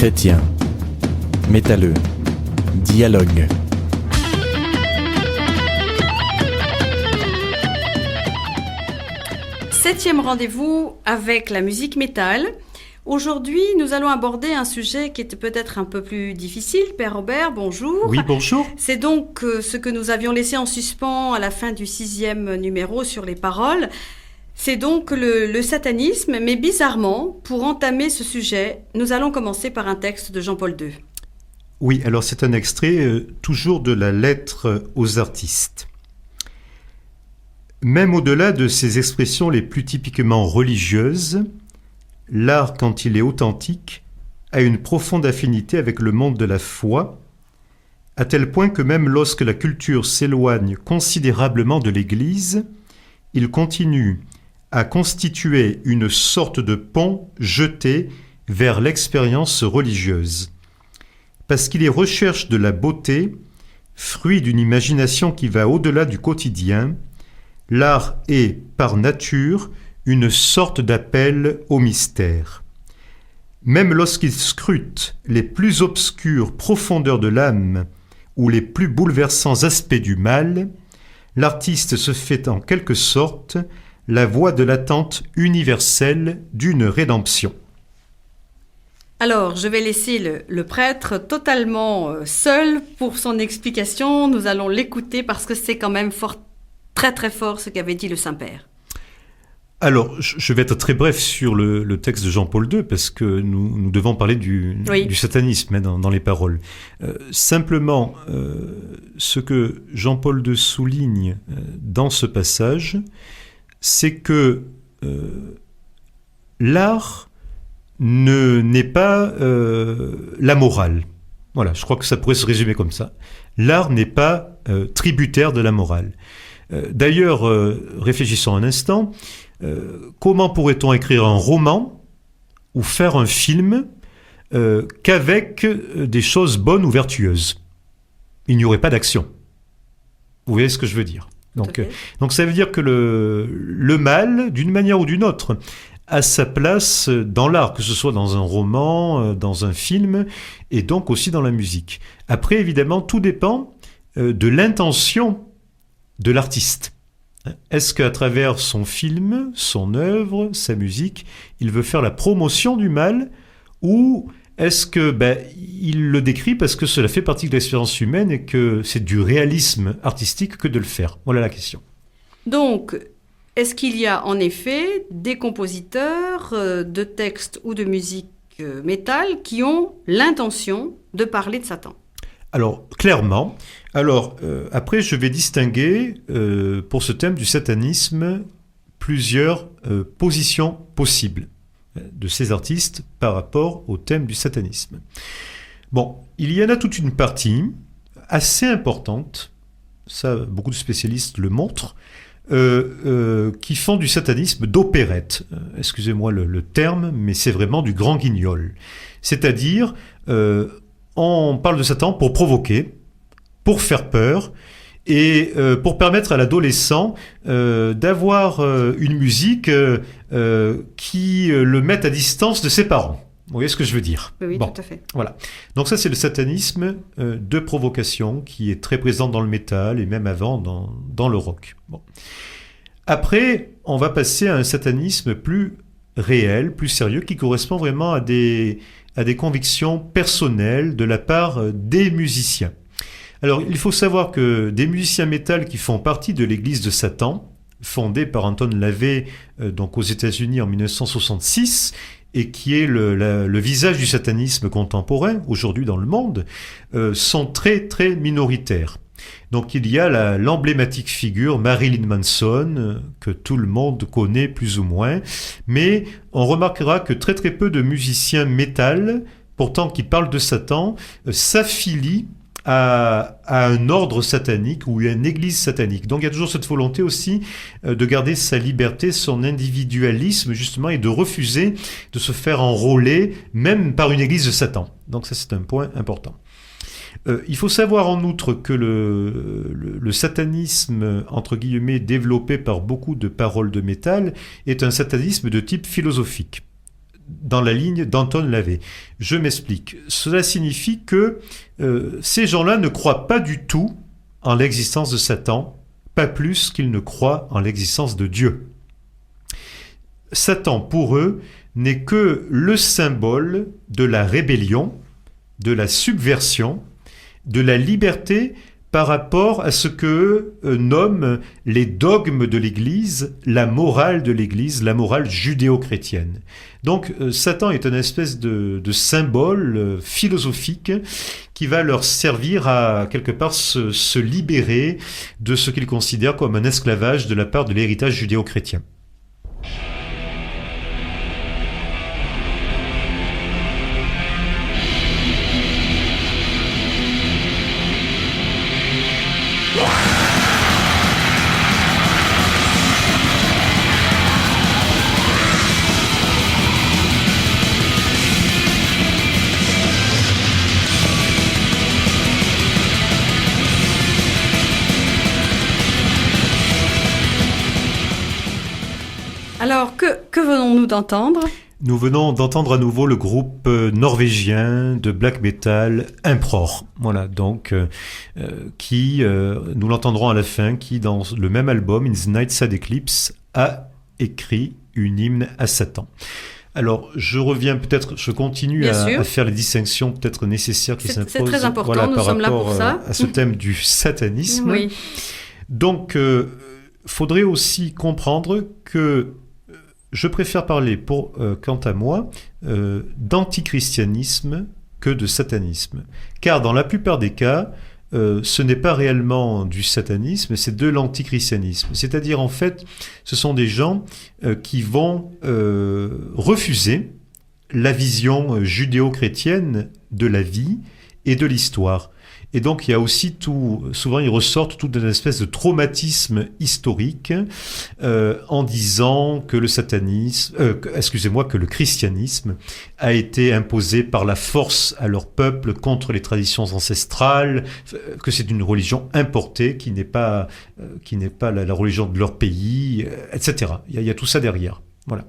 Chrétien, métalleux, dialogue. Septième rendez-vous avec la musique métal. Aujourd'hui, nous allons aborder un sujet qui était peut-être un peu plus difficile. Père Robert, bonjour. Oui, bonjour. C'est donc ce que nous avions laissé en suspens à la fin du 6e numéro sur les paroles. C'est donc le satanisme, mais bizarrement, pour entamer ce sujet, nous allons commencer par un texte de Jean-Paul II. Oui, alors c'est un extrait toujours de la lettre aux artistes. Même au-delà de ces expressions les plus typiquement religieuses, l'art, quand il est authentique, a une profonde affinité avec le monde de la foi, à tel point que même lorsque la culture s'éloigne considérablement de l'Église, il continue à constituer une sorte de pont jeté vers l'expérience religieuse. Parce qu'il y recherche de la beauté, fruit d'une imagination qui va au-delà du quotidien, l'art est, par nature, une sorte d'appel au mystère. Même lorsqu'il scrute les plus obscures profondeurs de l'âme ou les plus bouleversants aspects du mal, l'artiste se fait en quelque sorte la voix de l'attente universelle d'une rédemption. Alors, je vais laisser le prêtre totalement seul pour son explication. Nous allons l'écouter parce que c'est quand même très très fort ce qu'avait dit le Saint-Père. Alors, je vais être très bref sur le texte de Jean-Paul II parce que nous devons parler du satanisme dans les paroles. Simplement, ce que Jean-Paul II souligne dans ce passage, c'est que l'art n'est pas la morale. Voilà, je crois que ça pourrait se résumer comme ça. L'art n'est pas tributaire de la morale. D'ailleurs, réfléchissons un instant, comment pourrait-on écrire un roman ou faire un film qu'avec des choses bonnes ou vertueuses ? Il n'y aurait pas d'action. Vous voyez ce que je veux dire ? Donc ça veut dire que le mal, d'une manière ou d'une autre, a sa place dans l'art, que ce soit dans un roman, dans un film, et donc aussi dans la musique. Après, évidemment, tout dépend de l'intention de l'artiste. Est-ce qu'à travers son film, son œuvre, sa musique, il veut faire la promotion du mal, ou est-ce que il le décrit parce que cela fait partie de l'expérience humaine et que c'est du réalisme artistique que de le faire? Voilà la question. Donc, est-ce qu'il y a en effet des compositeurs de textes ou de musique métal qui ont l'intention de parler de Satan? Alors, clairement. Alors, après, je vais distinguer, pour ce thème du satanisme, plusieurs positions possibles de ces artistes par rapport au thème du satanisme. Bon, il y en a toute une partie assez importante, ça beaucoup de spécialistes le montrent, qui font du satanisme d'opérette. Excusez-moi le terme, mais c'est vraiment du grand guignol. C'est-à-dire, on parle de Satan pour provoquer, pour faire peur, et pour permettre à l'adolescent d'avoir une musique qui le mette à distance de ses parents. Vous voyez ce que je veux dire? Oui, bon, tout à fait. Voilà. Donc ça, c'est le satanisme de provocation qui est très présent dans le métal et même avant dans le rock. Bon. Après, on va passer à un satanisme plus réel, plus sérieux, qui correspond vraiment à des convictions personnelles de la part des musiciens. Alors, il faut savoir que des musiciens métal qui font partie de l'église de Satan, fondée par Anton LaVey donc aux États-Unis en 1966, et qui est le visage du satanisme contemporain aujourd'hui dans le monde, sont très très minoritaires. Donc il y a l'emblématique figure Marilyn Manson, que tout le monde connaît plus ou moins, mais on remarquera que très très peu de musiciens métal, pourtant qui parlent de Satan, s'affilient à un ordre satanique ou à une église satanique. Donc il y a toujours cette volonté aussi de garder sa liberté, son individualisme justement, et de refuser de se faire enrôler même par une église de Satan. Donc ça, c'est un point important. Il faut savoir en outre que le satanisme, entre guillemets, développé par beaucoup de paroles de métal, est un satanisme de type philosophique. dans la ligne d'Anton Lavey. Je m'explique. Cela signifie que ces gens-là ne croient pas du tout en l'existence de Satan, pas plus qu'ils ne croient en l'existence de Dieu. Satan, pour eux, n'est que le symbole de la rébellion, de la subversion, de la liberté par rapport à ce que nomment les dogmes de l'Église, la morale de l'Église, la morale judéo-chrétienne. Donc Satan est une espèce de symbole philosophique qui va leur servir à quelque part se libérer de ce qu'ils considèrent comme un esclavage de la part de l'héritage judéo-chrétien. Alors, que venons-nous d'entendre ? Nous venons d'entendre à nouveau le groupe norvégien de black metal Impror. Voilà, donc, qui, nous l'entendrons à la fin, qui dans le même album, In the Night Side Eclipse, a écrit une hymne à Satan. Alors, je continue à faire les distinctions peut-être nécessaires qui s'imposent. C'est très important, nous sommes là pour ça. À ce thème du satanisme. Oui. Donc, faudrait aussi comprendre que je préfère parler, quant à moi, d'antichristianisme que de satanisme. Car dans la plupart des cas, ce n'est pas réellement du satanisme, c'est de l'antichristianisme. C'est-à-dire, en fait, ce sont des gens qui vont refuser la vision judéo-chrétienne de la vie et de l'histoire. Et donc, il y a aussi souvent ils ressortent toute une espèce de traumatisme historique en disant que que le christianisme a été imposé par la force à leur peuple contre les traditions ancestrales, que c'est une religion importée qui n'est pas la religion de leur pays, etc. Il y a tout ça derrière. Voilà.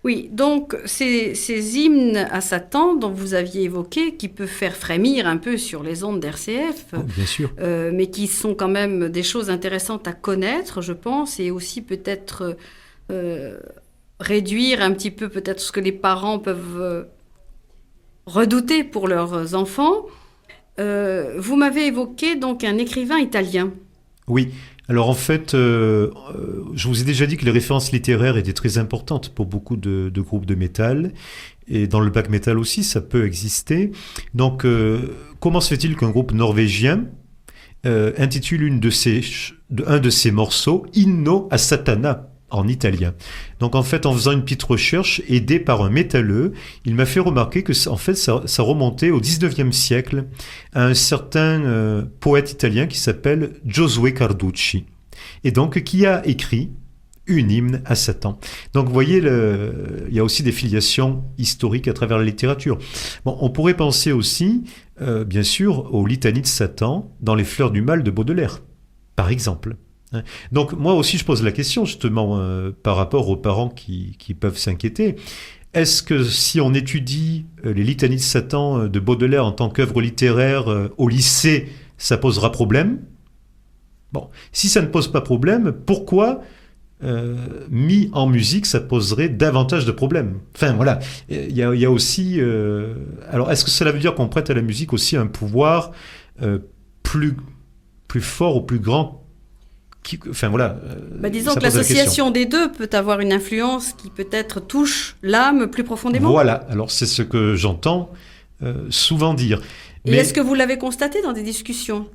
Oui, donc ces hymnes à Satan dont vous aviez évoqué, qui peuvent faire frémir un peu sur les ondes d'RCF, bien sûr. Mais qui sont quand même des choses intéressantes à connaître, je pense, et aussi peut-être réduire un petit peu peut-être ce que les parents peuvent redouter pour leurs enfants. Vous m'avez évoqué donc un écrivain italien. Oui. Alors en fait, je vous ai déjà dit que les références littéraires étaient très importantes pour beaucoup de groupes de métal, et dans le black metal aussi, ça peut exister. Donc, comment se fait-il qu'un groupe norvégien intitule un de ses morceaux « Inno a Satana » en italien. Donc en fait, en faisant une petite recherche, aidé par un métalleux, il m'a fait remarquer que en fait, ça remontait au 19e siècle à un certain poète italien qui s'appelle Giosuè Carducci, et donc qui a écrit une hymne à Satan. Donc vous voyez, il y a aussi des filiations historiques à travers la littérature. Bon, on pourrait penser aussi, bien sûr, aux litanies de Satan dans Les Fleurs du Mal de Baudelaire, par exemple. Donc moi aussi je pose la question justement par rapport aux parents qui peuvent s'inquiéter. Est-ce que si on étudie les litanies de Satan de Baudelaire en tant qu'œuvre littéraire au lycée, ça posera problème ? Bon, si ça ne pose pas problème, pourquoi mis en musique ça poserait davantage de problèmes ? Enfin voilà, il y a aussi... Alors est-ce que cela veut dire qu'on prête à la musique aussi un pouvoir plus fort ou plus grand ? Enfin voilà. Disons que l'association des deux peut avoir une influence qui peut-être touche l'âme plus profondément. Voilà, alors c'est ce que j'entends souvent dire. Et est-ce que vous l'avez constaté dans des discussions ?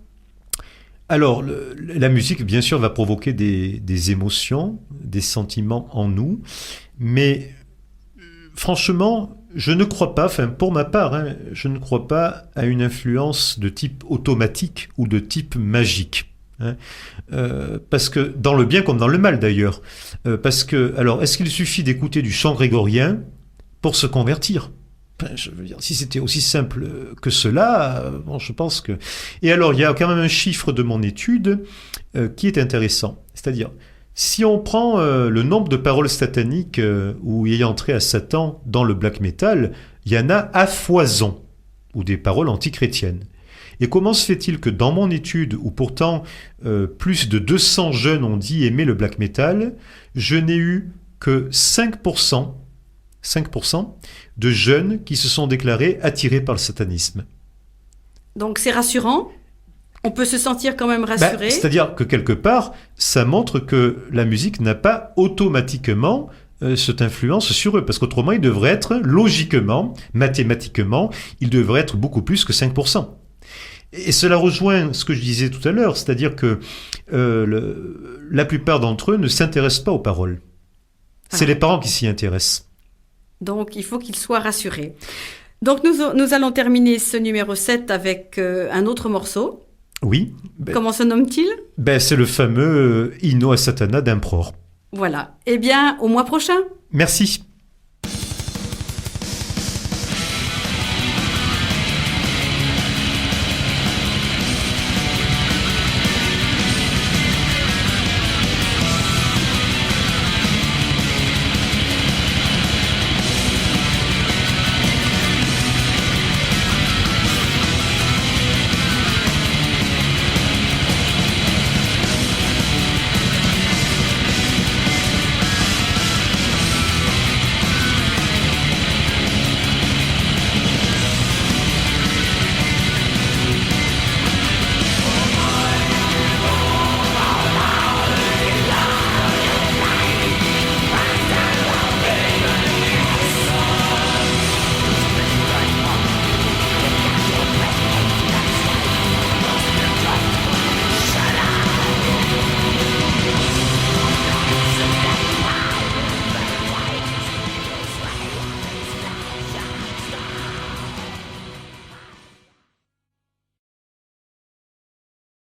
Alors, la musique, bien sûr, va provoquer des émotions, des sentiments en nous, mais franchement, je ne crois pas, enfin pour ma part, je ne crois pas à une influence de type automatique ou de type magique. Parce que dans le bien comme dans le mal d'ailleurs, parce que alors est-ce qu'il suffit d'écouter du chant grégorien pour se convertir ? Enfin, je veux dire, si c'était aussi simple que cela, bon, je pense que. Et alors il y a quand même un chiffre de mon étude qui est intéressant, c'est-à-dire Si on prend le nombre de paroles sataniques ou ayant trait à Satan dans le black metal, il y en a à foison, ou des paroles antichrétiennes. Et comment se fait-il que dans mon étude, où pourtant plus de 200 jeunes ont dit aimer le black metal, je n'ai eu que 5% de jeunes qui se sont déclarés attirés par le satanisme. Donc c'est rassurant. On peut se sentir quand même rassuré. C'est-à-dire que quelque part, ça montre que la musique n'a pas automatiquement cette influence sur eux. Parce qu'autrement, il devrait être, logiquement, mathématiquement, il devrait être beaucoup plus que 5%. Et cela rejoint ce que je disais tout à l'heure, c'est-à-dire que la plupart d'entre eux ne s'intéressent pas aux paroles. C'est les parents qui s'y intéressent. Donc, il faut qu'ils soient rassurés. Donc, nous allons terminer ce numéro 7 avec un autre morceau. Oui. Comment se nomme-t-il ? C'est le fameux Inno a Satana d'Impror. Voilà. Eh bien, au mois prochain. Merci.